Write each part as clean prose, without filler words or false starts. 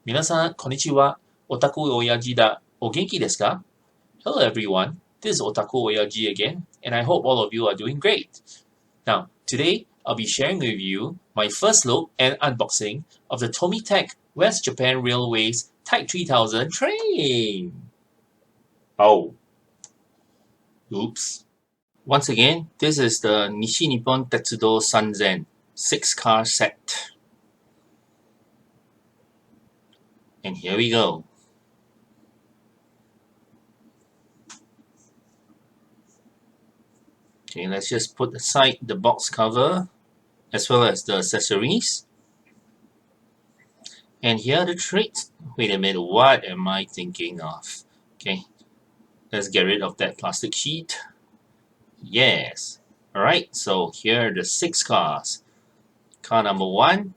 皆さん、こんにちは。オタク親父だ。お元気ですか? Hello everyone, this is Otaku Oyaji again, and I hope all of you are doing great. Now, today I'll be sharing with you my first look and unboxing of the Tomytec West Japan Railway's Type 3000 train. Oh, oops. Once again, this is the Nippon Tetsudo Sanzen 6-car set. And here we go. Okay, let's just put aside the box cover as well as the accessories. And here are the traits. Wait a minute, what am I thinking of? Okay, let's get rid of that plastic sheet. Yes. Alright, so here are the 6 cars. Car number 1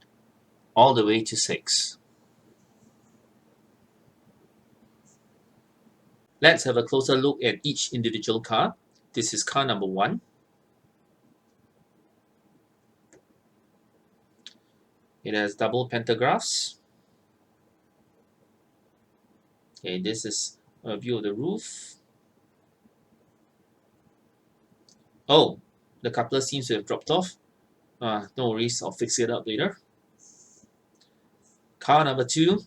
all the way to 6. Let's have a closer look at each individual car. This is car number 1. It has double pantographs. Okay, this is a view of the roof. Oh, the coupler seems to have dropped off. No worries, I'll fix it up later. Car number 2.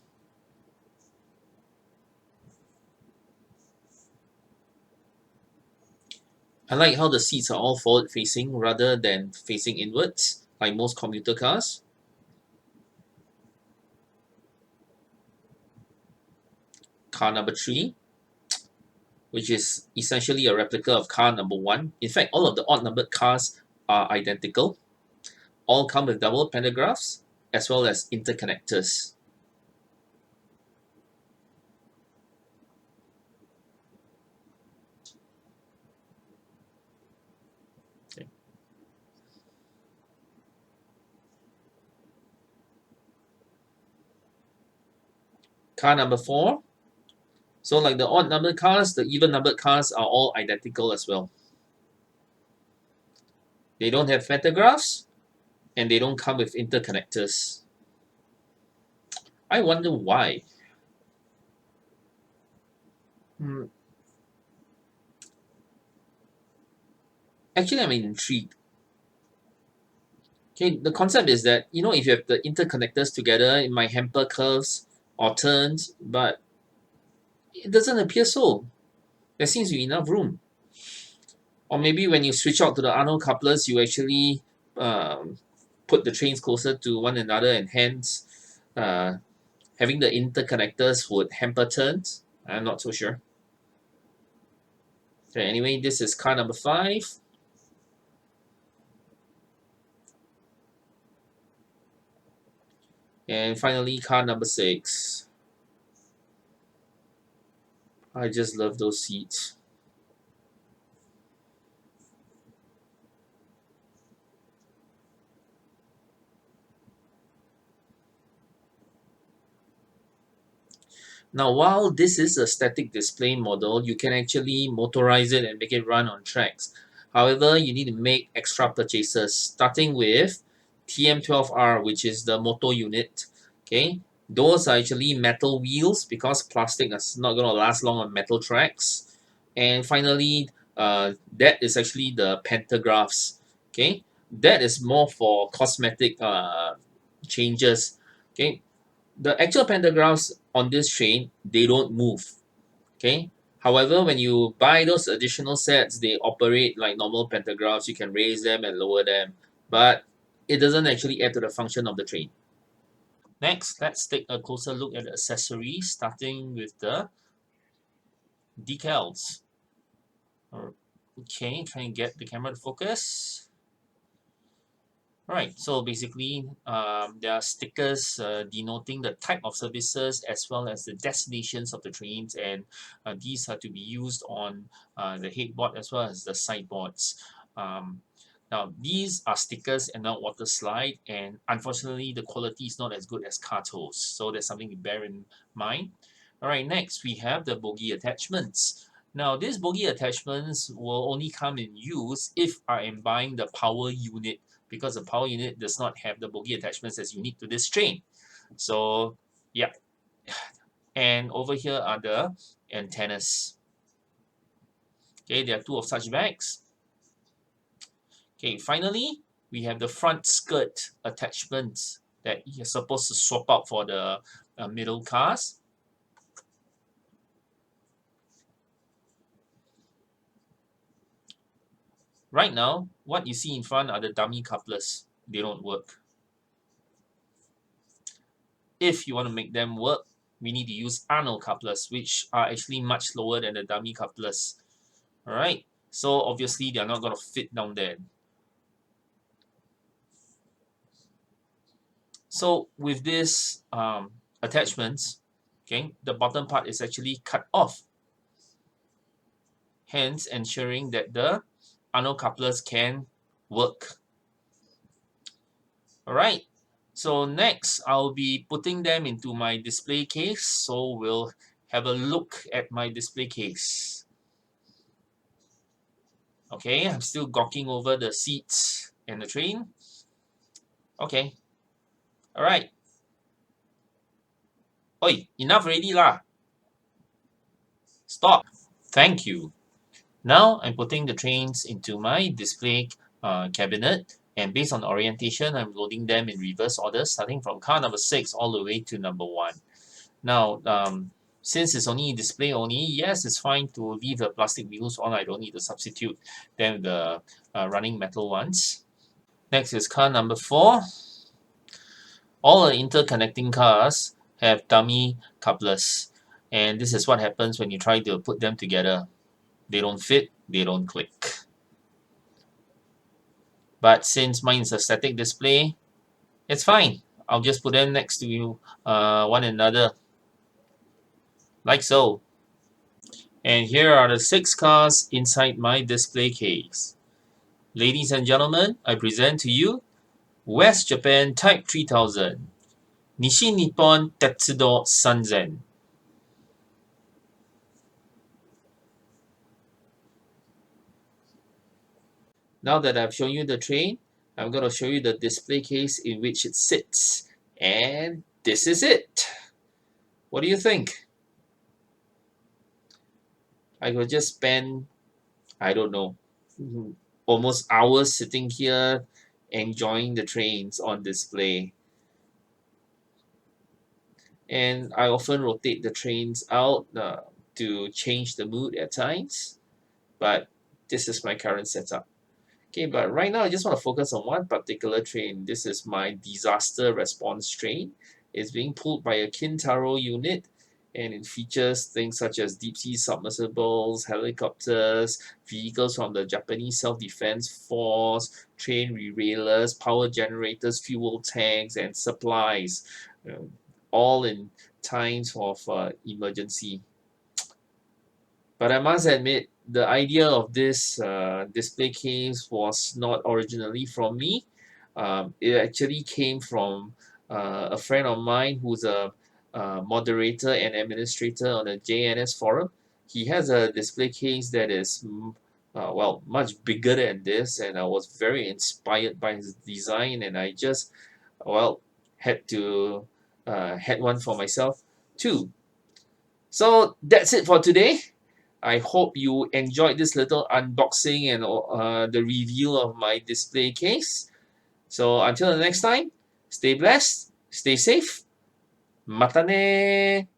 I like how the seats are all forward facing rather than facing inwards, like most commuter cars. Car number 3, which is essentially a replica of car number 1. In fact, all of the odd numbered cars are identical. All come with double pantographs as well as interconnectors. Okay. Car number 4. So like the odd numbered cars, the even numbered cars are all identical as well. They don't have pantographs and they don't come with interconnectors. I wonder why. Actually, I'm intrigued. Okay, the concept is that, if you have the interconnectors together, it might hamper curves or turns, but it doesn't appear so. There seems to be enough room. Or maybe when you switch out to the Arnold couplers, you actually put the trains closer to one another, and hence having the interconnectors would hamper turns. I'm not so sure. Okay, anyway, this is car number 5. And finally, car number 6. I just love those seats. Now, while this is a static display model, you can actually motorize it and make it run on tracks. However, you need to make extra purchases, starting with TM12R, which is the motor unit. Okay, those are actually metal wheels because plastic is not going to last long on metal tracks. And finally, that is actually the pantographs. Okay, that is more for cosmetic changes. Okay, the actual pantographs on this train, they don't move. Okay. However, when you buy those additional sets, they operate like normal pantographs. You can raise them and lower them, but it doesn't actually add to the function of the train. Next, let's take a closer look at the accessories, starting with the decals. Okay, try and get the camera to focus. Right, so basically, there are stickers denoting the type of services as well as the destinations of the trains, and these are to be used on the headboard as well as the sideboards. Now, these are stickers and not water slide, and unfortunately, the quality is not as good as Kato's, so that's something to bear in mind. All right, next we have the bogie attachments. Now, these bogie attachments will only come in use if I am buying the power unit, because the power unit does not have the bogie attachments that's unique to this train. So, yeah. and over here are the antennas. Okay, there are two of such bags. Okay, finally, we have the front skirt attachments that you're supposed to swap out for the middle cars. Right now, what you see in front are the dummy couplers. They don't work. If you want to make them work, we need to use Arnold couplers, which are actually much lower than the dummy couplers. All right, so obviously they're not going to fit down there. So with this attachments, okay, the bottom part is actually cut off, hence ensuring that the Arnold couplers can work. All right, so next I'll be putting them into my display case. So we'll have a look at my display case. Okay, I'm still gawking over the seats and the train. Okay, all right. Oi, enough already lah. Stop. Thank you. Now I'm putting the trains into my display cabinet, and based on the orientation, I'm loading them in reverse order, starting from car number 6 all the way to number 1. Now, since it's only display only, yes, it's fine to leave the plastic wheels on. I don't need to substitute them with the running metal ones. Next is car number 4. All the interconnecting cars have dummy couplers, and this is what happens when you try to put them together. They don't fit, they don't click. But since mine is a static display, it's fine. I'll just put them next to one another, like so. And here are the 6 cars inside my display case. Ladies and gentlemen, I present to you West Japan Type 3000, Nishi Nippon Tetsudo Sanzen. Now that I've shown you the train, I'm going to show you the display case in which it sits. And this is it. What do you think? I could just spend, I don't know, almost hours sitting here enjoying the trains on display. And I often rotate the trains out to change the mood at times. But this is my current setup. Okay, but right now I just want to focus on one particular train. This is my disaster response train. It's being pulled by a Kintaro unit, and it features things such as deep sea submersibles, helicopters, vehicles from the Japanese Self-Defense Force, train derailleurs, power generators, fuel tanks, and supplies, all in times of emergency. But I must admit, the idea of this display case was not originally from me. It actually came from a friend of mine who's a moderator and administrator on the JNS forum. He has a display case that is well, much bigger than this, and I was very inspired by his design, and I just, well, had to had one for myself too. So that's it for today. I hope you enjoyed this little unboxing and the review of my display case. So until the next time, stay blessed, stay safe. Mata ne!